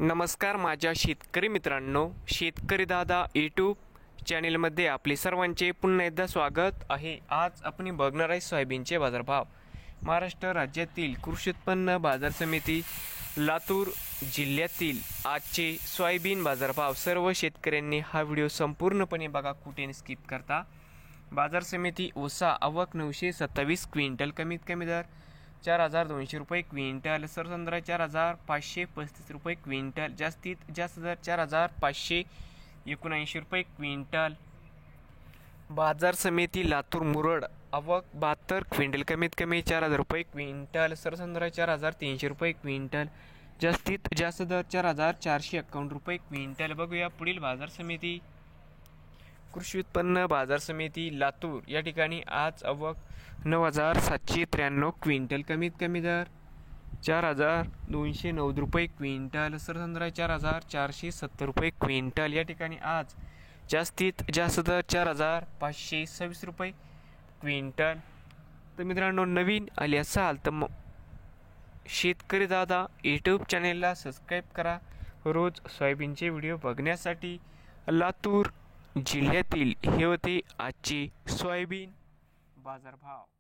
नमस्कार माझ्या शेतकरी मित्रांनो, शेतकरी दादा यूट्यूब चॅनेलमध्ये आपले सर्वांचे पुन्हा एकदा स्वागत आहे। आज आपण बघणार आहे सोयाबीनचे बाजारभाव। महाराष्ट्र राज्यातील कृषी उत्पन्न बाजार समिती लातूर जिल्ह्यातील आजचे सोयाबीन बाजारभाव। सर्व शेतकऱ्यांनी हा व्हिडिओ संपूर्णपणे बघा, कुठे स्किप करता। बाजार समिती ओसा आवक 927 क्विंटल, कमीत कमी दर 4200 रुपये क्विंटल, सरसंद्रा 4535 रुपये क्विंटल, जास्तीत जास्त दर 4579 रुपये क्विंटल। बाजार समिती लातूर मुरड आवक 72 क्विंटल, कमीत कमी 4000 रुपये क्विंटल, सरसंद्रा 4300 रुपये क्विंटल, जास्तीत जास्त दर 4451 रुपये क्विंटल। बघूया पुढील बाजार समिती कृषी उत्पन्न बाजार समिती लातूर। या ठिकाणी आज आवक 9793 क्विंटल, कमीत कमी दर 4209 रुपये क्विंटल, सरसंद्रा 4470 रुपये क्विंटल। या ठिकाणी आज जास्तीत जास्त दर 4526 रुपये क्विंटल। तर मित्रांनो, नवीन आले असाल तर शेतकरी दादा यूट्यूब चॅनेलला सबस्क्राईब करा, रोज सोयाबीनचे व्हिडिओ बघण्यासाठी। लातूर जिल्ह्यातील हे होते आजचे सोयाबीन बाजारभाव।